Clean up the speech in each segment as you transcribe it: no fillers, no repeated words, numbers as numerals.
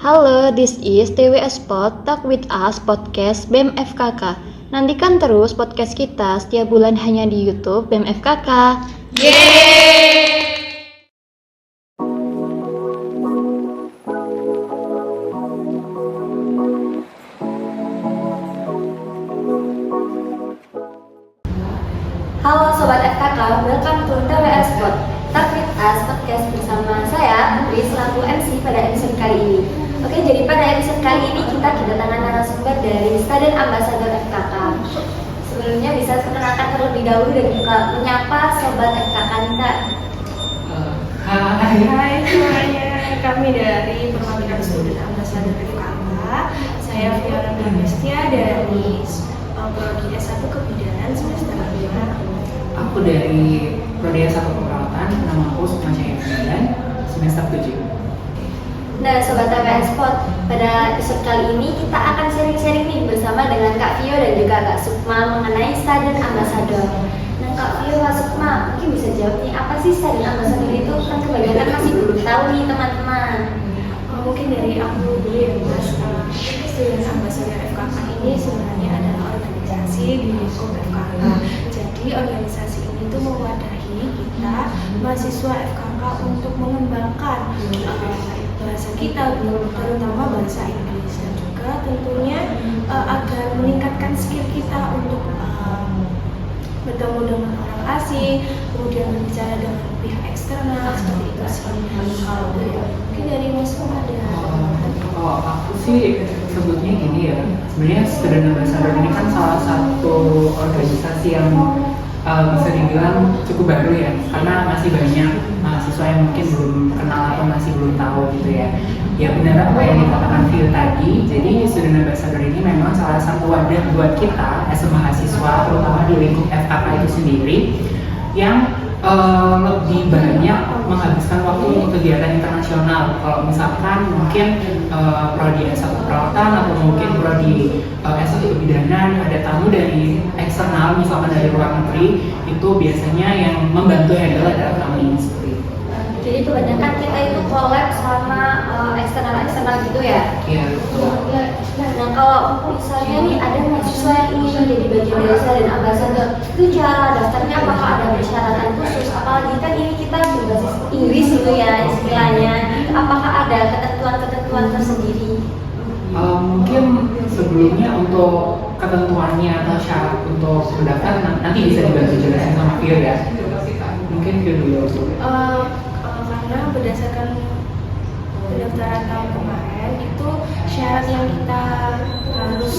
Halo, this is TWS Pod Talk with Us Podcast BEM FKK. Nantikan terus podcast kita setiap bulan hanya di YouTube BEM FKK. Yeay! Halo Sobat FKK, welcome to TWS Pod Talk with Us Podcast bersama saya, Putri, selaku MC pada episode kali ini. Oke, jadi pada episode kali ini kita kedatangan narasumber dari Student Ambassador FKK. Sebelumnya bisa perkenalkan terlebih dahulu dan juga menyapa Sobat FKK nih Kak. Hai semuanya, kami dari perwakilan Student Ambassador FKK. Saya Fiona Damestia dari Prodi S1 Kebidanan semester 5. Aku dari Prodi S1 Keperawatan, nama aku Sukma Cahaya semester 7. Nah Sobat TWS Pod, pada episode kali ini kita akan sharing-sharing nih bersama dengan Kak Vio dan juga Kak Sukma mengenai Student Ambassador. Nah Kak Vio, Kak Sukma, mungkin bisa jawab nih, apa sih Student Ambassador itu? Kan kebanyakan masih belum tahu nih teman-teman. Mungkin dari aku dulu ya Mas. Student Ambassador FKK ini sebenarnya adalah organisasi di lingkup FKK. Jadi organisasi ini tuh mewadahi kita mahasiswa FKK untuk mengembangkan bahasa kita, terutama bahasa Inggris, dan juga tentunya agar meningkatkan skill kita untuk bertemu dengan orang asing, kemudian berbicara dengan pihak eksternal, seperti itu sih. Kalau mungkin dari Mas ada. Kalau aku sih sebutnya gini ya, sebenarnya Student Ambassador ini kan salah satu organisasi yang bisa dibilang cukup baru ya, karena masih banyak mahasiswa yang mungkin belum kenal atau masih belum tahu gitu ya. Ya benar apa yang dikatakan Vio tadi, jadi Student Ambassador ini memang salah satu wadah buat kita as a mahasiswa, terutama di lingkup FKK itu sendiri, yang lebih banyak menghabiskan waktu untuk kegiatan internasional. Kalau misalkan mungkin Prodi S1 Keperawatan atau mungkin Prodi S1 Kebidanan ada tamu dari eksternal, misalkan dari luar negeri, itu biasanya yang membantu handle adalah kami seperti itu. Jadi kebanyakan kita itu collab sama eksternal gitu ya? Iya. Nah kalau misalnya nih ada mahasiswa yang ingin menjadi bagian dari Student Ambassador, itu cara daftarnya apakah ada persyaratan khusus? Apalagi kan ini kita berbasis Inggris gitu ya istilahnya. Apakah ada ketentuan-ketentuan tersendiri? Mungkin sebelumnya untuk ketentuannya atau syarat untuk mendaftar nanti bisa dibantu jelasin sama Vio ya. Mungkin Vio dulu. Karena berdasarkan pendaftaran tahun kemarin itu syarat yang kita harus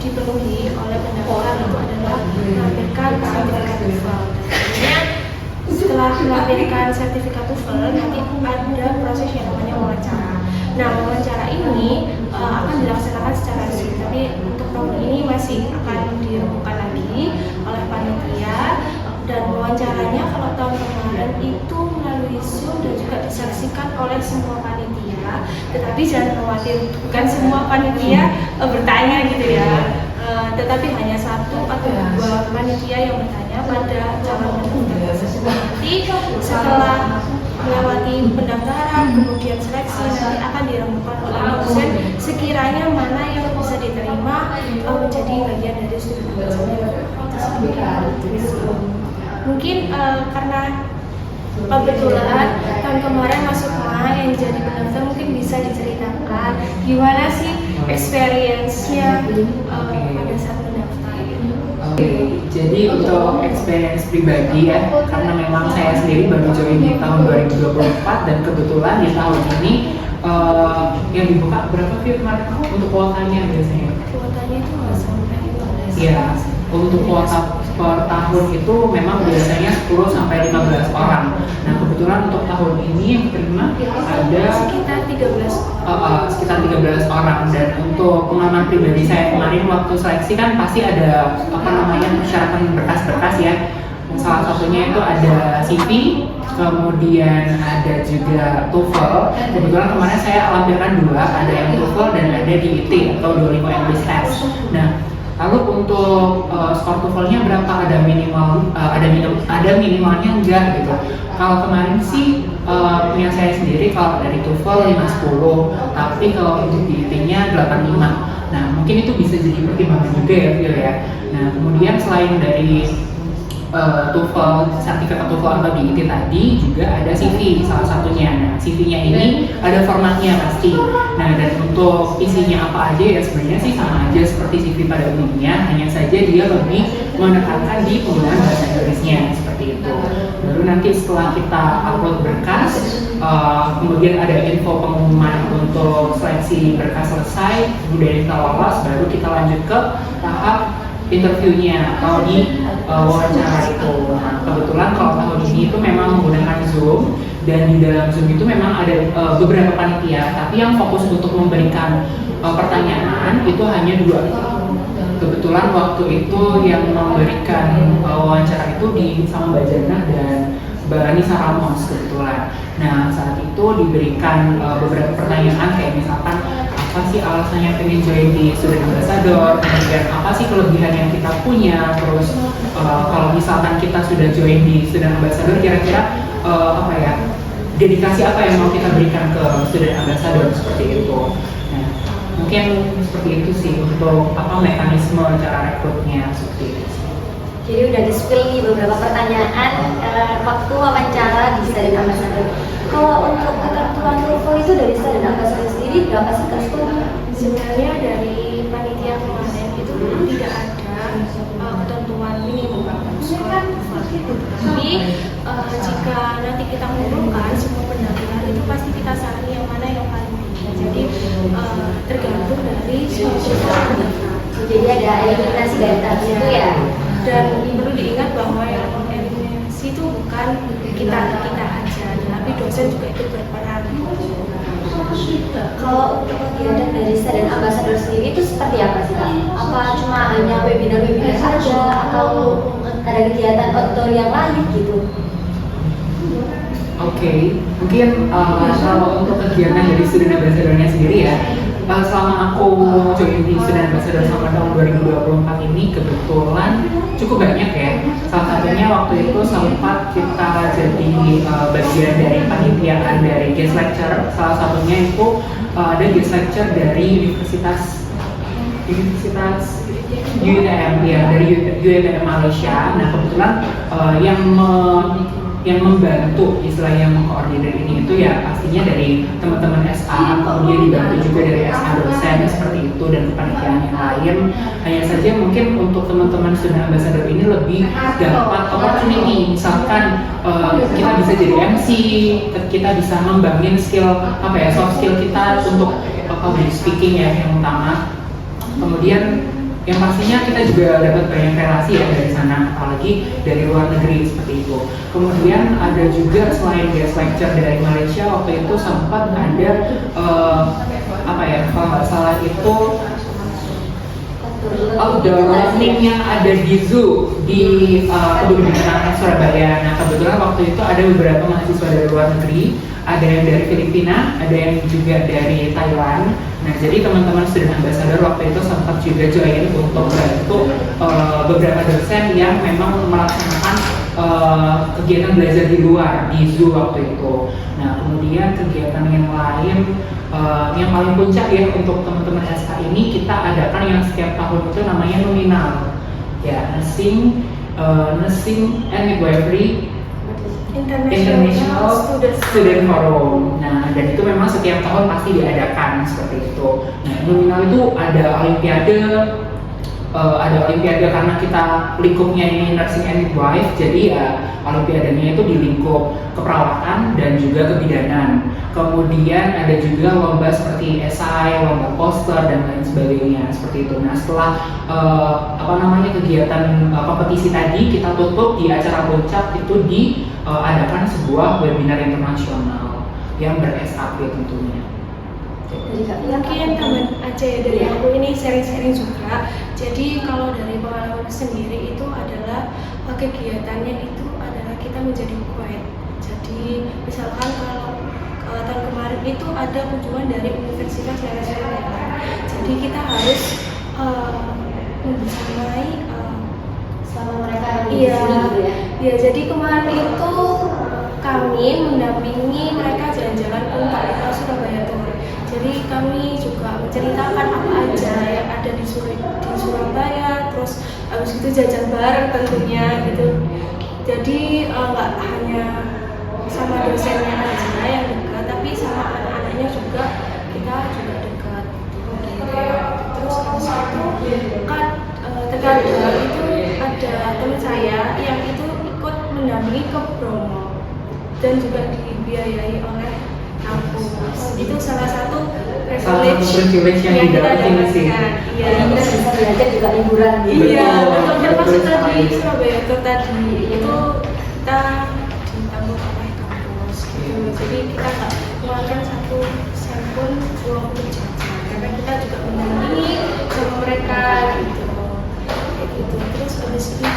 dipenuhi oleh pendaftar itu adalah melampirkan sertifikat TOEFL. Tentunya setelah melampirkan sertifikat TOEFL nanti ada proses yang namanya wawancara. Nah wawancara ini akan dilaksanakan secara resmi, tapi untuk tahun ini masih akan dirembukan lagi oleh panitia. Dan wawancaranya kalau tahun kemarin itu melalui Zoom dan juga disaksikan oleh semua panitia. Tetapi jangan khawatir, bukan semua panitia bertanya gitu ya. Tetapi hanya satu atau dua panitia yang bertanya pada calon pendaftar tersebut. Nanti setelah melewati pendaftaran, kemudian seleksi, nanti akan dirembukan oleh dosen sekiranya mana yang bisa diterima menjadi bagian dari Student Ambassador. Mungkin karena kebetulan tahun kemarin masuk yang jadi pendaftar, mungkin bisa diceritakan gimana sih experience-nya pada saat mendaftar. Jadi untuk experience pribadi ya, karena memang saya sendiri baru join di tahun 2024 dan kebetulan di tahun ini yang dibuka berapa Vio kemarin untuk kuotanya biasanya? Kuotanya itu nggak sampai 15. Iya, untuk kuota per tahun itu memang biasanya 10 sampai 15 orang. Nah kebetulan untuk tahun ini yang diterima ada sekitar 13 orang. Dan untuk pengalaman pribadi saya kemarin waktu seleksi kan pasti ada persyaratan berkas-berkas ya. Salah satunya itu ada CV, kemudian ada juga TOEFL. Kebetulan kemarin saya lampirkan dua, ada yang TOEFL dan ada DIT atau Duolingo English Test. Nah lalu untuk skor TOEFL-nya berapa? Ada minimalnya enggak gitu. Kalau kemarin sih punya saya sendiri kalau dari TOEFL 510, tapi kalau untuk DIT-nya 85. Nah, mungkin itu bisa jadi pertimbangan juga ya, Phil ya. Nah, kemudian selain dari TOEFL, sertifikat TOEFL atau DIT tadi, juga ada CV salah satunya. Nah, CV-nya ini ada formatnya pasti. Nah, dan untuk isinya apa aja ya sebenarnya sih sama aja seperti CV pada umumnya, hanya saja dia lebih menekankan di penggunaan bahasa Inggrisnya seperti itu. Baru nanti setelah kita upload berkas, kemudian ada info pengumuman untuk seleksi berkas selesai, kemudian kita lolos, baru kita lanjut ke tahap interviewnya atau di wawancara itu. Nah, kebetulan kalau tahun ini itu memang menggunakan Zoom, dan di dalam Zoom itu memang ada beberapa panitia, tapi yang fokus untuk memberikan pertanyaan itu hanya 2. Kebetulan waktu itu yang memberikan wawancara itu sama Mbak Jana dan Mbak Nisa Ramos kebetulan. Nah, saat itu diberikan beberapa pertanyaan kayak misalkan apa sih alasannya pengen join di Student Ambassador, kemudian apa sih kelebihan yang kita punya, terus kalau misalkan kita sudah join di Student Ambassador kira-kira apa ya, dedikasi apa yang mau kita berikan ke Student Ambassador seperti itu. Nah, mungkin seperti itu sih untuk apa mekanisme cara rekrutnya seperti itu. Jadi udah di-spill nih beberapa pertanyaan waktu wawancara di Student Ambassador. Kalau untuk ketentuan TOEFL itu dari Student Ambassador sendiri berapa sih Kak? Sebenarnya dari panitia kemarin itu tidak ada ketentuan minimum skor TOEFL. Tapi jika nanti kita mengumpulkan semua pendaftar itu pasti kita sarani yang mana yang paling tinggi. Jadi tergantung dari semua pendaftar. Jadi ada eliminasi dari tahap itu ya. Dan perlu diingat bahwa yang eliminasi itu bukan kita aja, tapi dosen juga ikut berperan. Kalau untuk kegiatan dari Student Ambassador sendiri itu seperti apa sih Kak? Apa cuma hanya webinar-webinar saja atau ada kegiatan outdoor yang lain gitu? Oke, mungkin kalau untuk kegiatan dari Student Ambassador-nya sendiri ya, selama aku join di Student Ambassador sampai tahun 2024 ini kebetulan cukup banyak ya. Salah satunya waktu itu sempat kita jadi bagian dari panitiaan dari guest lecture. Salah satunya itu ada guest lecture dari Universitas UMM ya, dari UMM Malaysia. Nah, kebetulan yang membantu istilahnya mengkoordinir ini itu ya pastinya dari teman-teman SA, kemudian dibantu juga dari SA dosen seperti itu dan kepanitiaan yang lain. Hanya saja mungkin untuk teman-teman Student Ambassador ini lebih dapat opportunity, misalkan kita bisa jadi MC, kita bisa membangun skill soft skill kita untuk public speaking ya yang utama. Kemudian yang pastinya kita juga dapat banyak relasi ya dari sana, apalagi dari luar negeri seperti itu. Kemudian ada juga selain guest lecture dari Malaysia, waktu itu sempat ada kalau nggak salah itu outdoor learning yang ada di zoo di Kebun Binatang Surabaya. Nah, kebetulan waktu itu ada beberapa mahasiswa dari luar negeri, ada yang dari Filipina, ada yang juga dari Thailand. Nah, jadi teman-teman Student Ambassador waktu itu sempat juga join untuk membantu beberapa dosen yang memang melaksanakan kegiatan belajar di luar di zoo waktu itu. Nah, kemudian kegiatan yang lain yang paling puncak ya untuk teman-teman SK ini kita adakan yang setiap tahun itu namanya nominal ya, nursing and midwifery International Student Forum. Nah, dan itu memang setiap tahun pasti diadakan seperti itu. Nah, nominal itu ada olimpiade karena kita lingkupnya ini nursing and midwife, jadi ya olimpiadanya itu di lingkup keperawatan dan juga kebidanan. Kemudian ada juga lomba seperti esai, lomba poster dan lain sebagainya seperti itu. Nah, setelah kegiatan kompetisi tadi kita tutup di acara puncak itu diadakan sebuah webinar internasional yang ber-SAP tentunya. Mungkin teman aja ya dari aku ini sharing-sharing juga. Jadi kalau dari pengalaman sendiri itu adalah kegiatannya itu adalah kita menjadi guide. Jadi misalkan kalau tahun kemarin itu ada kunjungan dari universitas daerah lain. Jadi kita harus membersamai selama mereka iya, jadi kemarin itu kami mendampingi mereka jalan-jalan ke Surabaya Tour. Jadi kami juga menceritakan apa aja yang ada di Surabaya, terus habis itu jajan bareng tentunya gitu. Jadi nggak hanya sama dosennya aja yang dekat, tapi sama anak-anaknya juga kita juga dekat. Terus habis itu kan terkadang itu ada teman saya yang itu ikut mendampingi ke Bromo dan juga dibiayai oleh kampus. Itu salah satu privilege yang kita didapat sih. dapatkan. Iya, Kita bisa belajar juga liburan gitu. iya, Betul, untuk termasuk betul tadi sekali. Surabaya itu tadi itu kita ditanggung oleh kampus. Gitu. Jadi kita nggak mengeluarkan satu sen pun uang untuk jajan, karena kita juga mendampingi sama mereka gitu. Kayak gitu. Terus habis itu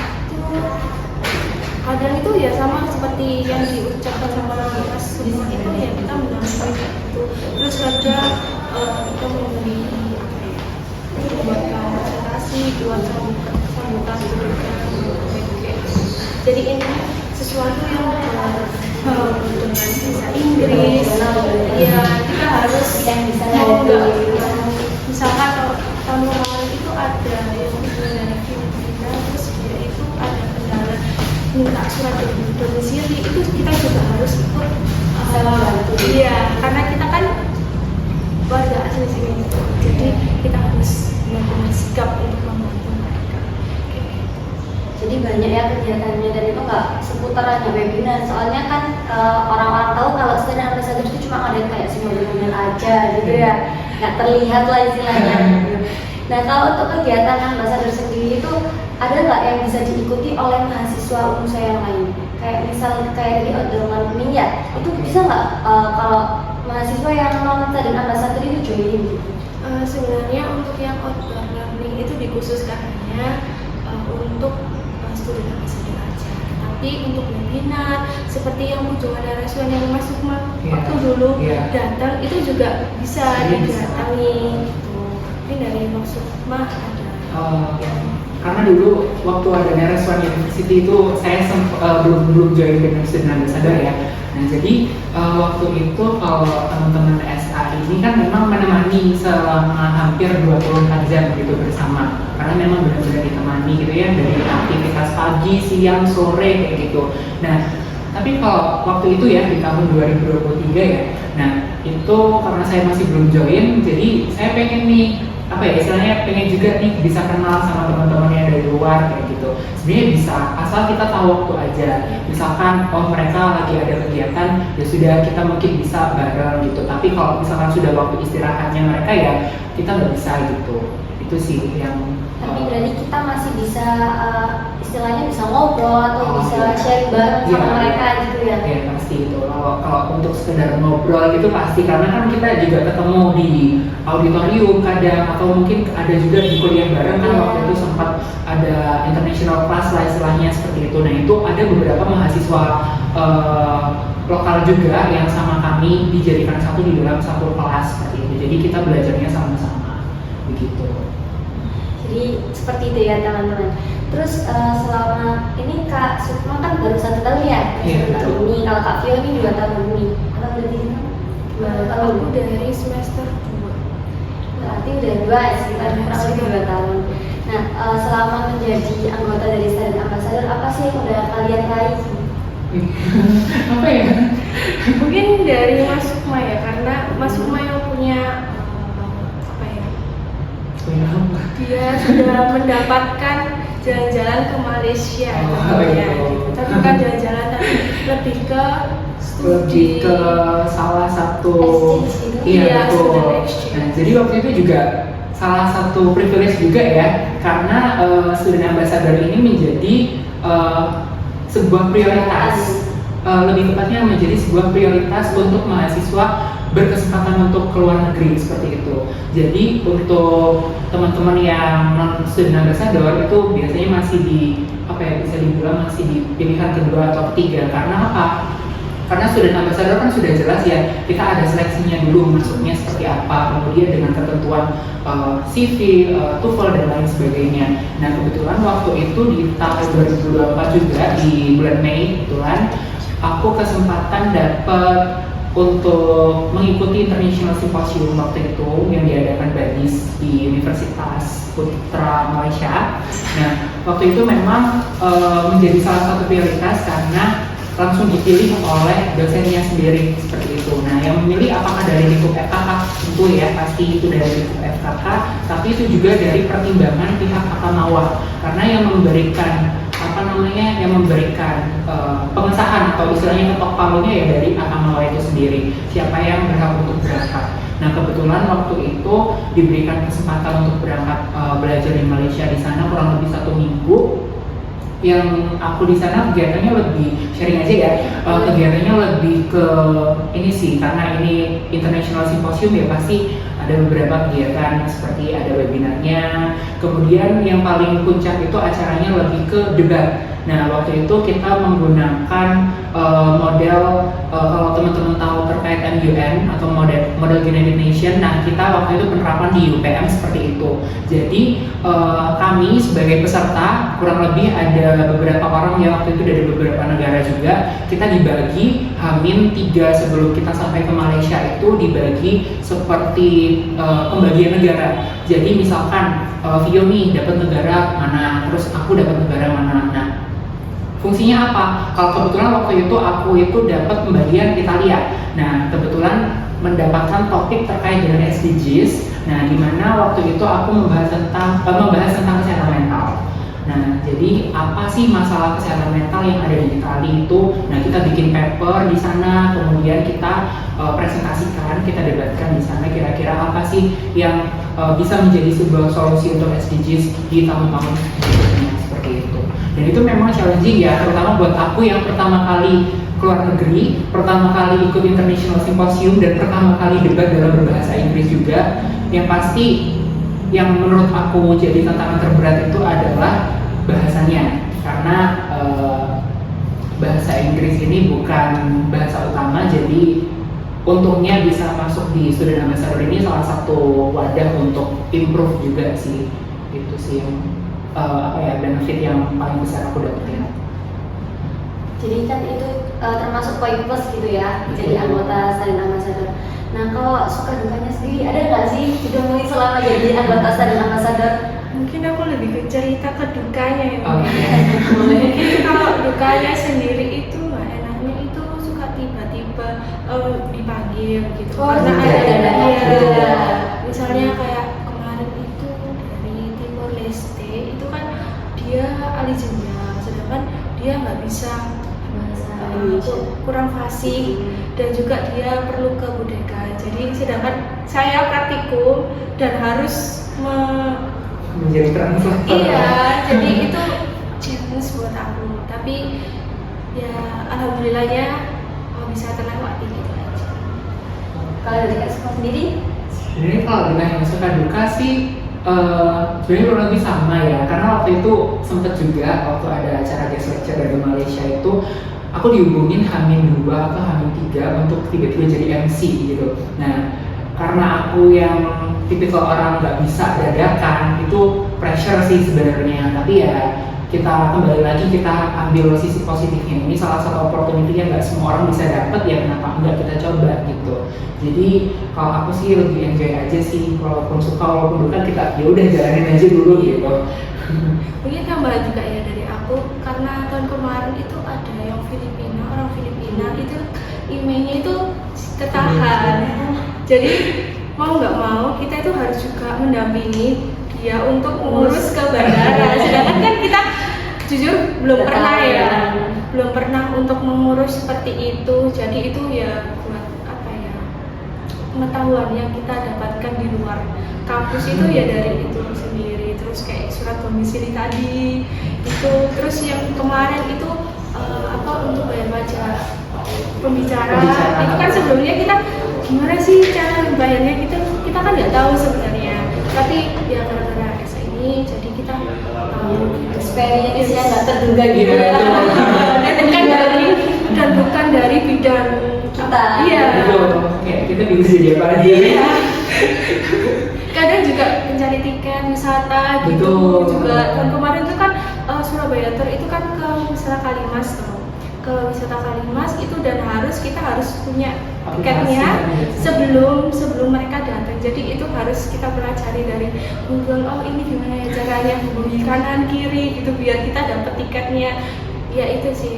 kadang itu ya sama seperti yang diucapkan sama Mas Sukma itu ya kita mendampingi itu. Terus kadang kita memberi buatkan presentasi, buat sambutan mereka. Jadi ini sesuatu yang dengan bahasa Inggris, ya kita harus yang bisa mau nggak ngadepin. misalkan tahun kemarin itu ada yang dari Filipina, terus dia itu ada kendala minta surat domisili, itu kita juga harus ikut membantu. iya, karena kita kan warga asli sini, jadi kita harus benar-benar sikap untuk membantu mereka. Jadi banyak ya kegiatannya, dan itu nggak seputar hanya webinar. Soalnya kan orang-orang tahu kalau student ambassador itu cuma ngadain kayak seminar aja gitu ya, nggak terlihat lah istilahnya. Nah, kalau untuk kegiatan ambassador sendiri itu ada nggak yang bisa diikuti oleh mahasiswa UNSA yang lain? Kayak misal kayak di outdoor learning ya, itu bisa nggak kalau mahasiswa yang non student ambassador itu join gitu? Sebenarnya untuk yang outdoor learning itu dikhususkan hanya untuk student ambassador aja. Tapi untuk webinar seperti yang kunjungan naraswan yang Mas Sukma waktu dulu datang itu juga bisa didatangi gitu. Tapi dari Mas Sukma ada. Karena dulu waktu ada Naraswan University itu saya belum join dengan student ambassador ya. Nah jadi waktu itu kalau teman-teman SA ini kan memang menemani selama hampir 24 jam gitu bersama, karena memang benar-benar ditemani gitu ya dari aktivitas pagi, siang, sore kayak gitu. Nah tapi kalau waktu itu ya di tahun 2023 ya, nah itu karena saya masih belum join, jadi saya pengen nih apa ya istilahnya pengen juga nih bisa kenal sama teman-teman yang dari luar kayak gitu. Sebenarnya bisa asal kita tahu waktu aja. Misalkan oh mereka lagi ada kegiatan, ya sudah kita mungkin bisa bareng gitu. Tapi kalau misalkan sudah waktu istirahatnya mereka ya kita nggak bisa gitu. Itu sih yang. Tapi berarti kita masih bisa istilahnya bisa ngobrol atau bisa sharing bareng sama mereka gitu ya? Ya pasti itu. Kalau untuk sekedar ngobrol gitu pasti, karena kan kita juga ketemu di auditorium kadang, atau mungkin ada juga di kuliah bareng kan. Waktu itu sempat ada international class lah istilahnya seperti itu. Nah itu ada beberapa mahasiswa lokal juga yang sama kami dijadikan satu di dalam satu kelas seperti itu. Jadi kita belajarnya sama-sama begitu. Jadi seperti itu ya teman-teman. Terus selama ini Kak Sukma kan baru 1 tahun ya? Iya, 1 tahun ini. Kalau Kak Vio ini 2 tahun ini. Atau berarti Aku dari semester 2. berarti udah 2 sekitar kurang lebih 2 tahun. Nah selama menjadi anggota dari student ambassador, apa sih yang udah kalian raih? Apa ya? Mungkin dari Mas Sukma ya, karena Mas Sukma yang punya dia sudah mendapatkan jalan-jalan ke Malaysia. Kita bukan jalan-jalan, tapi lebih ke studi, ke salah satu exchange gitu. Iya, betul. student exchange. Nah, jadi waktu itu juga salah satu privilege juga ya, karena student ambassador ini menjadi sebuah prioritas, lebih tepatnya menjadi sebuah prioritas untuk mahasiswa berkesempatan untuk keluar negeri seperti itu. Jadi untuk teman-teman yang non student ambassador itu biasanya masih di apa ya, bisa dibilang masih di pilihan kedua atau ketiga. Karena apa? Karena student ambassador kan sudah jelas ya, kita ada seleksinya dulu masuknya seperti apa, kemudian dengan ketentuan CV, TOEFL dan lain sebagainya. Nah kebetulan waktu itu di tahun 2024 juga di bulan Mei kebetulan aku kesempatan dapat untuk mengikuti International Symposium waktu itu yang diadakan BANIS di Universitas Putra Malaysia. Nah, waktu itu memang menjadi salah satu prioritas karena langsung dipilih oleh dosennya sendiri seperti itu. Nah, yang memilih apakah dari lingkup FKK? Tentu ya, pasti itu dari lingkup FKK, tapi itu juga dari pertimbangan pihak Akamawa, karena yang memberikan pengesahan atau istilahnya ketok palunya ya dari Akamawa itu sendiri, siapa yang berhak untuk berangkat. Nah, kebetulan waktu itu diberikan kesempatan untuk berangkat belajar di Malaysia di sana kurang lebih 1 minggu. Yang aku di sana kegiatannya lebih sharing aja ya, kegiatannya lebih ke ini sih, karena ini International Symposium ya pasti ada beberapa kegiatan seperti ada webinarnya, kemudian yang paling puncak itu acaranya lebih ke debat. Nah, waktu itu kita menggunakan model kalau teman-teman tahu terkait MUN atau model United Nation. Nah, kita waktu itu penerapan di UPM seperti itu. Jadi kami sebagai peserta kurang lebih ada beberapa orang yang waktu itu dari beberapa negara juga. Kita dibagi H-3 sebelum kita sampai ke Malaysia itu dibagi seperti pembagian negara. Jadi misalkan Vio nih dapat negara mana, terus aku dapat negara mana. Nah, fungsinya apa? Kalau kebetulan waktu itu aku itu dapat pembagian Italia. Nah, kebetulan mendapatkan topik terkait dengan SDGs. Nah, di mana waktu itu aku membahas tentang kesehatan mental. Nah, jadi apa sih masalah kesehatan mental yang ada di Italia itu? Nah, kita bikin paper di sana, kemudian kita presentasikan, kita debatkan di sana kira-kira apa sih yang bisa menjadi sebuah solusi untuk SDGs di tahun-tahun berikutnya seperti itu. Dan itu memang challenging ya, terutama buat aku yang pertama kali keluar negeri, pertama kali ikut International Symposium, dan pertama kali debat dalam berbahasa Inggris juga. Yang pasti yang menurut aku jadi tantangan terberat itu adalah bahasanya, karena bahasa Inggris ini bukan bahasa utama, jadi untungnya bisa masuk di Student Ambassador ini salah satu wadah untuk improve juga sih. Itu sih yang benefit yang paling besar aku dapetin. Jadi kan itu termasuk poin plus gitu ya, jadi anggota Student Ambassador. Nah, kalau suka dukanya sendiri ada nggak sih ditemui selama jadi anggota Student Ambassador? Mungkin aku lebih ke cerita ke dukanya ya. Boleh. Mungkin kalau dukanya sendiri itu nggak enaknya itu suka tiba-tiba dipanggil gitu. Karena ada misalnya kayak kemarin itu dari Timor Leste itu kan dia ahli jenjang, sedangkan dia nggak bisa kurang fasih, dan juga dia perlu ke bodega. Jadi sedangkan saya praktikum dan harus menjadi translator. Iya, jadi itu challenge buat aku. Tapi ya alhamdulillahnya bisa terlewati gitu aja. Kalau dari Kak sendiri? Sebenarnya kalau ditanya suka duka sih sebenarnya kurang lebih sama ya, karena waktu itu sempat juga waktu ada acara guest lecture dari Malaysia itu aku dihubungin H-2 atau H-3 untuk tiba-tiba jadi MC gitu. Nah, karena aku yang tipikal orang nggak bisa dadakan, itu pressure sih sebenarnya. Tapi ya kita kembali lagi, kita ambil sisi positifnya. Ini salah satu opportunity yang nggak semua orang bisa dapat, ya kenapa nggak kita coba gitu. Jadi kalau aku sih lebih enjoy aja sih, walaupun suka walaupun duka kita ya udah jalanin aja dulu gitu. Mungkin tambahan juga ya dari aku, karena tahun kemarin itu ada yang orang Filipina itu emailnya itu ketahan. Jadi mau nggak mau kita itu harus juga mendampingi dia untuk mengurus ke bandara. Sedangkan kan kita jujur belum pernah ya, belum pernah untuk mengurus seperti itu. Jadi itu ya buat apa ya, pengetahuan yang kita dapatkan di luar kampus itu ya dari itu sendiri. Terus kayak surat domisili tadi itu, terus yang kemarin itu untuk bayar pajak pembicara itu kan sebelumnya kita gimana sih cara bayarnya, kita kan nggak tahu sebenarnya, tapi ya gara-gara SA ini jadi kita experience-nya nggak terduga gitu ya. dan bukan dari bidang kita. Iya. Kayak kita bisa jadi apa aja. Iya. Kadang juga mencari tiket wisata gitu juga. Dan kemarin itu kan Surabaya Tour itu kan ke misalnya Kalimas tuh, ke ke wisata Kalimas itu, dan kita harus punya Aplikasi, tiketnya ya. sebelum mereka datang. Jadi itu harus kita pelajari dari Google, oh ini gimana ya caranya hubungi kanan kiri gitu biar kita dapat tiketnya. Ya itu sih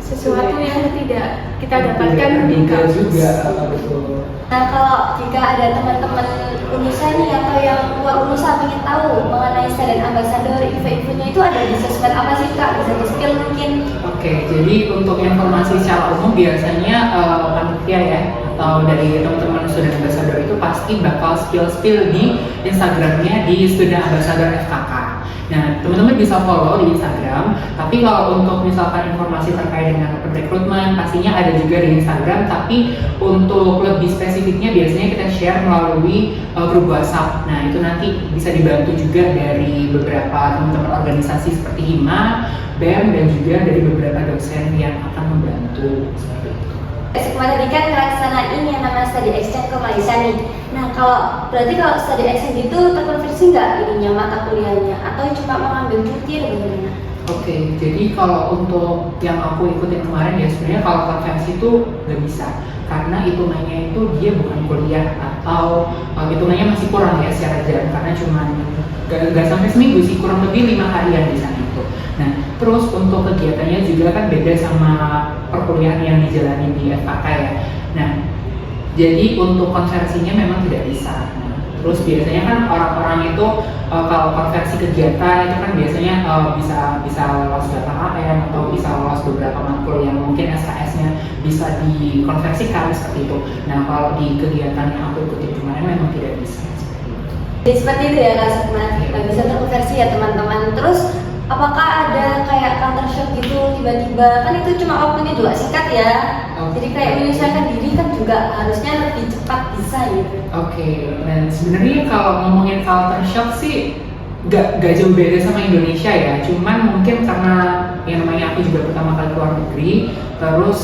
sesuatu yang tidak kita dapatkan di kampus juga, betul. Nah, kalau jika ada teman-teman Unisa nih atau yang luar Unisa ingin tahu mengenai Student Ambassador, event-eventnya itu ada di sosmed apa sih Kak? Bisa di-spill mungkin? Oke, jadi untuk informasi secara umum biasanya panitia ya atau dari teman-teman Student Ambassador itu pasti bakal spill di Instagramnya di Student Ambassador FKK. Nah, teman-teman bisa follow di Instagram, tapi kalau untuk misalkan informasi terkait dengan rekrutmen, pastinya ada juga di Instagram, tapi untuk lebih spesifiknya biasanya kita share melalui grup WhatsApp. Nah, itu nanti bisa dibantu juga dari beberapa teman-teman organisasi seperti HIMA, BEM, dan juga dari beberapa dosen yang akan membantu seperti itu. Sekma tadi kan ngelaksanain yang namanya study exchange ke Malaysia nih. Nah, berarti kalau study exchange itu terkonversi nggak ininya mata kuliahnya atau cuma mengambil cuti atau bagaimana? Oke, jadi kalau untuk yang aku ikutin kemarin ya sebenarnya kalau konversi itu nggak bisa karena hitungannya itu dia bukan kuliah atau hitungannya masih kurang ya secara jam karena cuma nggak sampai seminggu sih, kurang lebih 5 harian di sana itu. Nah, terus untuk kegiatannya juga kan beda sama perkuliahan yang dijalani di FKK ya. Nah, jadi untuk konversinya memang tidak bisa. Nah, terus biasanya kan orang-orang itu kalau konversi kegiatan itu kan biasanya bisa lolos data AM atau bisa lolos beberapa matkul yang mungkin SKS-nya bisa dikonversikan seperti itu. Nah, kalau di kegiatan yang aku ikuti kemarin memang tidak bisa. Jadi seperti itu ya Kak Sekma, nggak bisa terkonversi ya teman-teman. Terus apakah ada kayak counter shock gitu tiba-tiba, kan itu cuma waktunya juga singkat ya, jadi kayak menyelesaikan diri kan juga harusnya lebih cepat bisa gitu. Oke, dan sebenarnya kalau ngomongin culture shock sih gak jauh beda sama Indonesia ya, cuman mungkin karena yang namanya aku juga pertama kali keluar negeri, terus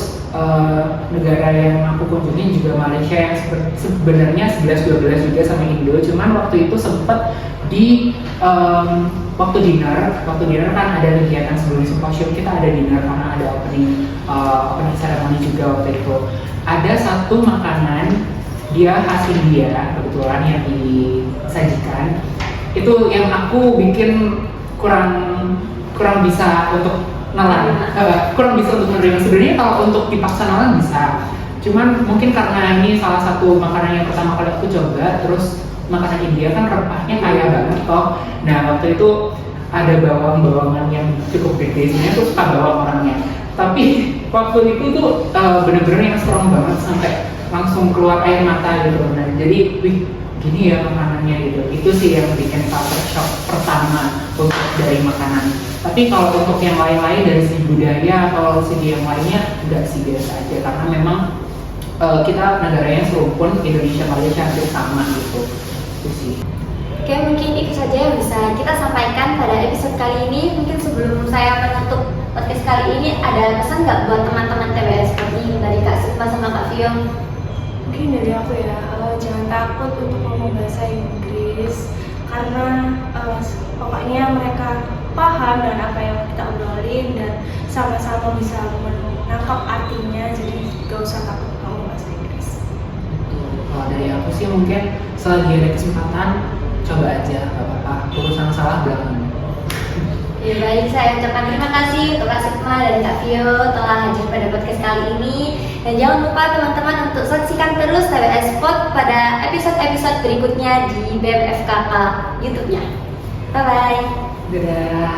negara yang aku kunjungi juga Malaysia yang sebenarnya 11-12 juga sama Indo, cuman waktu itu sempet di waktu dinner kan ada kegiatan sebelum simposium, kita ada dinner karena ada opening ceremony juga waktu itu. Ada satu makanan dia khas India kebetulan yang disajikan, itu yang aku bikin kurang bisa untuk nelan, kurang bisa untuk menerima. Sebenarnya kalau untuk dipaksa nelan bisa, cuman mungkin karena ini salah satu makanan yang pertama kali aku coba, terus makanan India kan rempahnya kaya banget toh. Nah, waktu itu ada bawang-bawangan yang cukup gede, sebenarnya aku suka bawang orangnya, tapi waktu itu tuh bener-bener yang strong banget sampai langsung keluar air mata gitu. Nah, jadi wih, gini ya makanannya gitu. Itu sih yang bikin culture shock pertama untuk dari makanan. Tapi kalau untuk yang lain-lain dari segi budaya atau segi yang lainnya enggak sih, biasa aja karena memang kita negaranya serumpun, Indonesia Malaysia hampir sama gitu. Itu sih. Oke, mungkin itu saja yang bisa kita sampaikan pada episode kali ini. Mungkin sebelum saya menutup podcast kali ini, ada pesan nggak buat teman-teman TBS seperti dari Kak Sekma sama Kak Fiong? Mungkin dari aku ya, jangan takut untuk ngomong bahasa Inggris karena pokoknya mereka paham dan apa yang kita obrolin dan sama-sama bisa menangkap artinya, jadi gak usah takut ngomong bahasa Inggris. Kalau dari aku sih mungkin selagi ada kesempatan coba aja, gak apa-apa, urusan salah belakangan. Ya baik, saya ucapkan terima kasih untuk Kak Sekma dan Kak Fio telah hadir pada podcast kali ini. Dan jangan lupa teman-teman untuk saksikan terus TBS Pod pada episode-episode berikutnya di BEM FKK YouTube-nya. Bye-bye. Dadah.